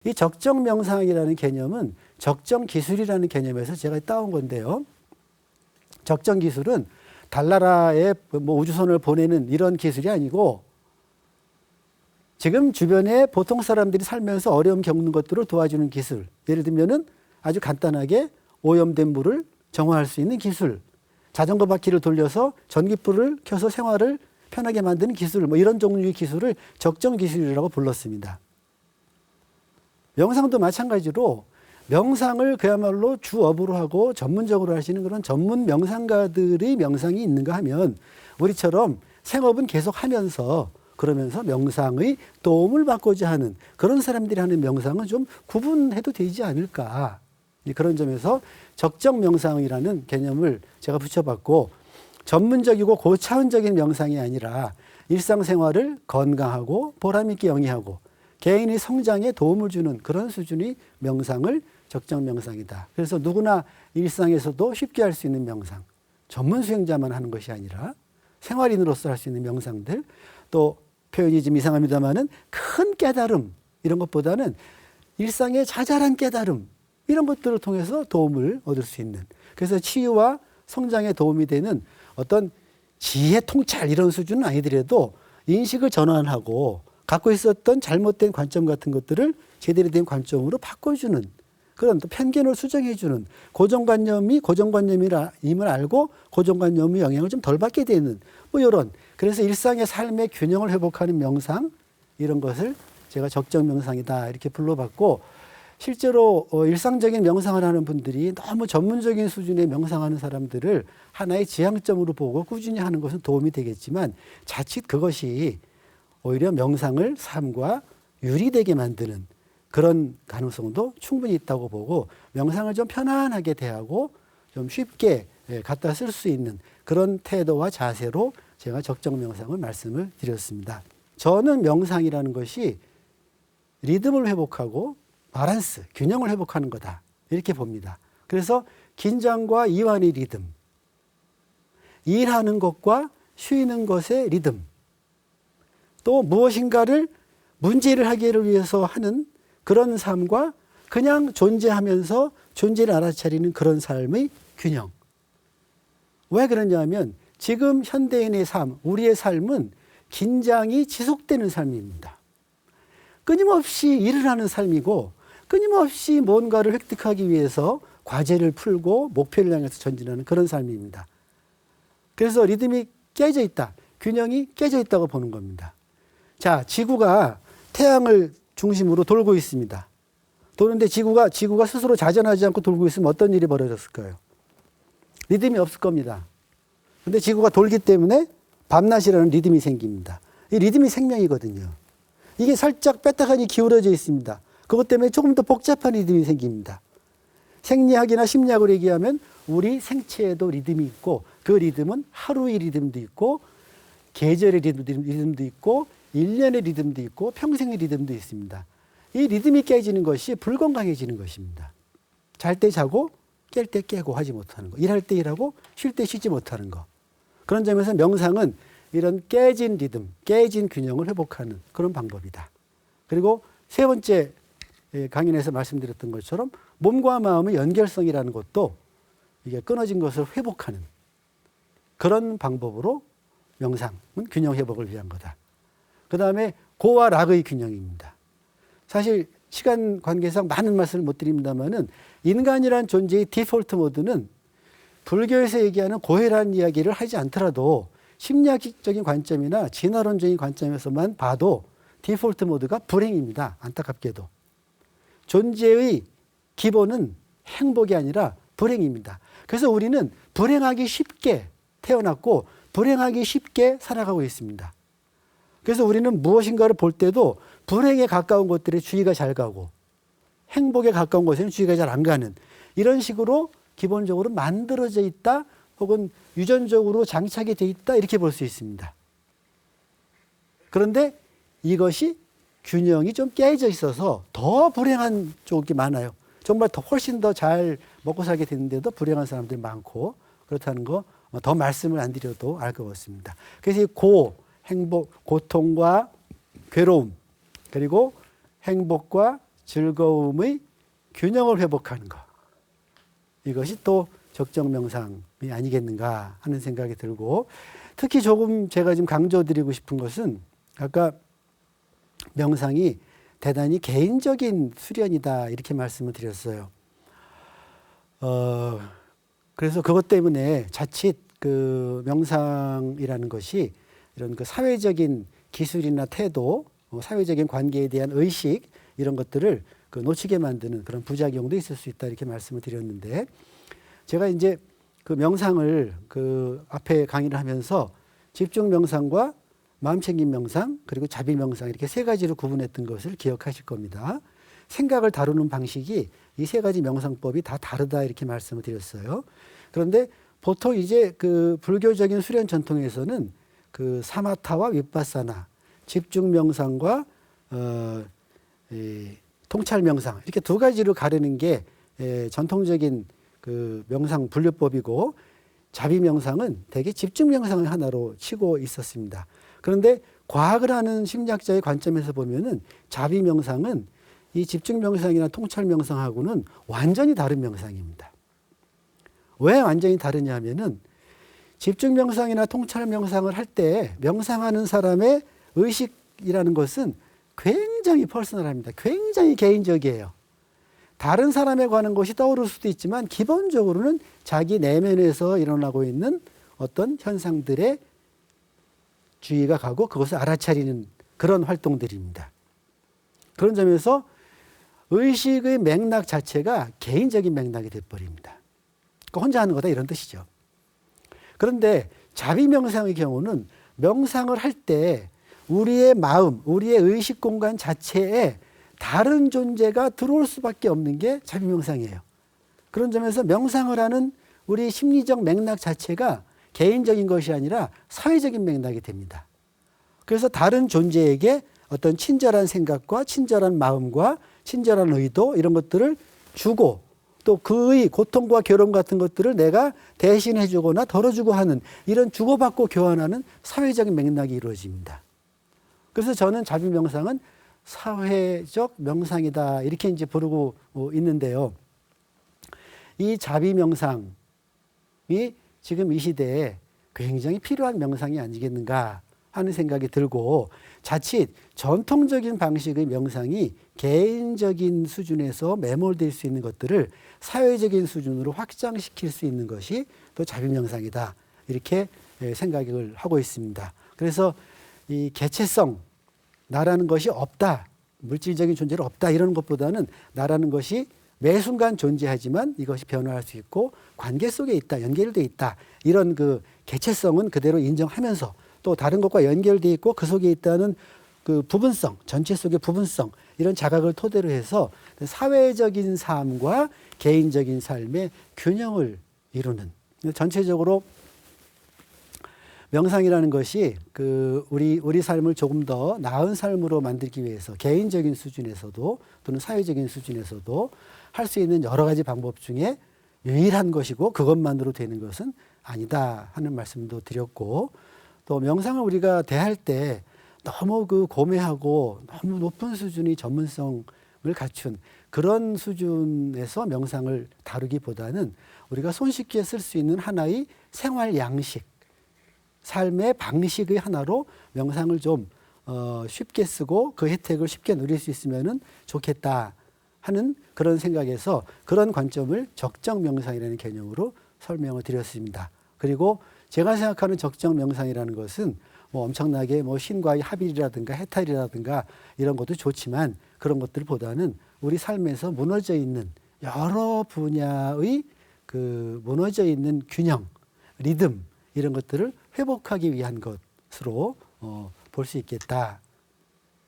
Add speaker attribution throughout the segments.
Speaker 1: 이 적정 명상이라는 개념은 적정 기술이라는 개념에서 제가 따온 건데요. 적정 기술은 달나라에 우주선을 보내는 이런 기술이 아니고 지금 주변에 보통 사람들이 살면서 어려움 겪는 것들을 도와주는 기술. 예를 들면은 아주 간단하게 오염된 물을 정화할 수 있는 기술. 자전거 바퀴를 돌려서 전기불을 켜서 생활을 편하게 만드는 기술. 이런 종류의 기술을 적정 기술이라고 불렀습니다. 명상도 마찬가지로 명상을 그야말로 주업으로 하고 전문적으로 하시는 그런 전문 명상가들의 명상이 있는가 하면 우리처럼 생업은 계속 하면서 그러면서 명상의 도움을 받고자 하는 그런 사람들이 하는 명상은 좀 구분해도 되지 않을까. 그런 점에서 적정 명상이라는 개념을 제가 붙여봤고 전문적이고 고차원적인 명상이 아니라 일상생활을 건강하고 보람있게 영위하고 개인의 성장에 도움을 주는 그런 수준의 명상을 적정 명상이다. 그래서 누구나 일상에서도 쉽게 할 수 있는 명상, 전문 수행자만 하는 것이 아니라 생활인으로서 할 수 있는 명상들, 또 표현이 좀 이상합니다만은 큰 깨달음 이런 것보다는 일상의 자잘한 깨달음 이런 것들을 통해서 도움을 얻을 수 있는, 그래서 치유와 성장에 도움이 되는 어떤 지혜 통찰 이런 수준은 아니더라도 인식을 전환하고 갖고 있었던 잘못된 관점 같은 것들을 제대로 된 관점으로 바꿔주는 그런 또 편견을 수정해주는 고정관념이 고정관념임을 알고 고정관념의 영향을 좀 덜 받게 되는 이런, 그래서 일상의 삶의 균형을 회복하는 명상 이런 것을 제가 적정 명상이다 이렇게 불러봤고, 실제로 일상적인 명상을 하는 분들이 너무 전문적인 수준의 명상하는 사람들을 하나의 지향점으로 보고 꾸준히 하는 것은 도움이 되겠지만 자칫 그것이 오히려 명상을 삶과 유리되게 만드는 그런 가능성도 충분히 있다고 보고 명상을 좀 편안하게 대하고 좀 쉽게 갖다 쓸 수 있는 그런 태도와 자세로 제가 적정 명상을 말씀을 드렸습니다. 저는 명상이라는 것이 리듬을 회복하고 밸런스, 균형을 회복하는 거다 이렇게 봅니다. 그래서 긴장과 이완의 리듬, 일하는 것과 쉬는 것의 리듬, 또 무엇인가를 문제를 하기를 위해서 하는 그런 삶과 그냥 존재하면서 존재를 알아차리는 그런 삶의 균형. 왜 그러냐면 지금 현대인의 삶, 우리의 삶은 긴장이 지속되는 삶입니다. 끊임없이 일을 하는 삶이고 끊임없이 뭔가를 획득하기 위해서 과제를 풀고 목표를 향해서 전진하는 그런 삶입니다. 그래서 리듬이 깨져 있다, 균형이 깨져 있다고 보는 겁니다. 자, 지구가 태양을 중심으로 돌고 있습니다. 도는데 지구가 스스로 자전하지 않고 돌고 있으면 어떤 일이 벌어졌을까요? 리듬이 없을 겁니다. 근데 지구가 돌기 때문에 밤낮이라는 리듬이 생깁니다. 이 리듬이 생명이거든요. 이게 살짝 뺐다가니 기울어져 있습니다. 그것 때문에 조금 더 복잡한 리듬이 생깁니다. 생리학이나 심리학으로 얘기하면 우리 생체에도 리듬이 있고 그 리듬은 하루의 리듬도 있고 계절의 리듬도 있고 1년의 리듬도 있고 평생의 리듬도 있습니다. 이 리듬이 깨지는 것이 불건강해지는 것입니다. 잘 때 자고 깰 때 깨고 하지 못하는 거, 일할 때 일하고 쉴 때 쉬지 못하는 거. 그런 점에서 명상은 이런 깨진 리듬, 깨진 균형을 회복하는 그런 방법이다. 그리고 세 번째 강연에서 말씀드렸던 것처럼 몸과 마음의 연결성이라는 것도 이게 끊어진 것을 회복하는 그런 방법으로 명상은 균형 회복을 위한 거다. 그 다음에 고와 락의 균형입니다. 사실 시간 관계상 많은 말씀을 못 드립니다만은 인간이란 존재의 디폴트 모드는 불교에서 얘기하는 고해라는 이야기를 하지 않더라도 심리학적인 관점이나 진화론적인 관점에서만 봐도 디폴트 모드가 불행입니다. 안타깝게도. 존재의 기본은 행복이 아니라 불행입니다. 그래서 우리는 불행하기 쉽게 태어났고 불행하기 쉽게 살아가고 있습니다. 그래서 우리는 무엇인가를 볼 때도 불행에 가까운 것들에 주의가 잘 가고 행복에 가까운 것에는 주의가 잘 안 가는 이런 식으로 기본적으로 만들어져 있다 혹은 유전적으로 장착이 돼 있다 이렇게 볼 수 있습니다. 그런데 이것이 균형이 좀 깨져 있어서 더 불행한 쪽이 많아요. 정말 더 훨씬 더 잘 먹고 살게 되는데도 불행한 사람들이 많고 그렇다는 거 더 말씀을 안 드려도 알 것 같습니다. 그래서 이 행복, 고통과 괴로움, 그리고 행복과 즐거움의 균형을 회복하는 것. 이것이 또 적정 명상이 아니겠는가 하는 생각이 들고, 특히 조금 제가 지금 강조드리고 싶은 것은 아까 명상이 대단히 개인적인 수련이다 이렇게 말씀을 드렸어요. 그래서 그것 때문에 자칫 그 명상이라는 것이 이런 그 사회적인 기술이나 태도, 사회적인 관계에 대한 의식 이런 것들을 그 놓치게 만드는 그런 부작용도 있을 수 있다 이렇게 말씀을 드렸는데, 제가 이제 그 명상을 그 앞에 강의를 하면서 집중 명상과 마음챙김 명상 그리고 자비 명상 이렇게 세 가지로 구분했던 것을 기억하실 겁니다. 생각을 다루는 방식이 이 세 가지 명상법이 다 다르다 이렇게 말씀을 드렸어요. 그런데 보통 이제 그 불교적인 수련 전통에서는 그 사마타와 윗바사나, 집중 명상과 통찰 명상 이렇게 두 가지로 가르는 게 전통적인 그 명상 분류법이고, 자비 명상은 대개 집중 명상을 하나로 치고 있었습니다. 그런데 과학을 하는 심리학자의 관점에서 보면은 자비 명상은 이 집중 명상이나 통찰 명상하고는 완전히 다른 명상입니다. 왜 완전히 다르냐 하면은 집중 명상이나 통찰 명상을 할 때 명상하는 사람의 의식이라는 것은 굉장히 퍼스널합니다. 굉장히 개인적이에요. 다른 사람에 관한 것이 떠오를 수도 있지만 기본적으로는 자기 내면에서 일어나고 있는 어떤 현상들의 주의가 가고 그것을 알아차리는 그런 활동들입니다. 그런 점에서 의식의 맥락 자체가 개인적인 맥락이 돼버립니다. 그러니까 혼자 하는 거다 이런 뜻이죠. 그런데 자비 명상의 경우는 명상을 할 때 우리의 마음, 우리의 의식 공간 자체에 다른 존재가 들어올 수밖에 없는 게 자비 명상이에요. 그런 점에서 명상을 하는 우리 심리적 맥락 자체가 개인적인 것이 아니라 사회적인 맥락이 됩니다. 그래서 다른 존재에게 어떤 친절한 생각과 친절한 마음과 친절한 의도 이런 것들을 주고, 또 그의 고통과 괴로움 같은 것들을 내가 대신해 주거나 덜어주고 하는 이런 주고받고 교환하는 사회적인 맥락이 이루어집니다. 그래서 저는 자비 명상은 사회적 명상이다 이렇게 이제 부르고 있는데요. 이 자비 명상이 지금 이 시대에 굉장히 필요한 명상이 아니겠는가 하는 생각이 들고, 자칫 전통적인 방식의 명상이 개인적인 수준에서 매몰될 수 있는 것들을 사회적인 수준으로 확장시킬 수 있는 것이 또 자비 명상이다 이렇게 생각을 하고 있습니다. 그래서 이 개체성, 나라는 것이 없다, 물질적인 존재는 없다 이런 것보다는 나라는 것이 매 순간 존재하지만 이것이 변화할 수 있고 관계 속에 있다, 연결되어 있다 이런 그 개체성은 그대로 인정하면서 또 다른 것과 연결되어 있고 그 속에 있다는 그 부분성, 전체 속의 부분성 이런 자각을 토대로 해서 사회적인 삶과 개인적인 삶의 균형을 이루는, 전체적으로 명상이라는 것이 그 우리 삶을 조금 더 나은 삶으로 만들기 위해서 개인적인 수준에서도 또는 사회적인 수준에서도 할 수 있는 여러 가지 방법 중에 유일한 것이고 그것만으로 되는 것은 아니다 하는 말씀도 드렸고, 또 명상을 우리가 대할 때 너무 그 고매하고 너무 높은 수준의 전문성을 갖춘 그런 수준에서 명상을 다루기보다는 우리가 손쉽게 쓸 수 있는 하나의 생활 양식, 삶의 방식의 하나로 명상을 좀 쉽게 쓰고 그 혜택을 쉽게 누릴 수 있으면 좋겠다 하는 그런 생각에서 그런 관점을 적정 명상이라는 개념으로 설명을 드렸습니다. 그리고 제가 생각하는 적정 명상이라는 것은 뭐 엄청나게 뭐 신과의 합일이라든가 해탈이라든가 이런 것도 좋지만 그런 것들보다는 우리 삶에서 무너져 있는 여러 분야의 그 무너져 있는 균형, 리듬 이런 것들을 회복하기 위한 것으로 볼 수 있겠다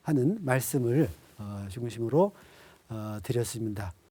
Speaker 1: 하는 말씀을 중심으로 드렸습니다.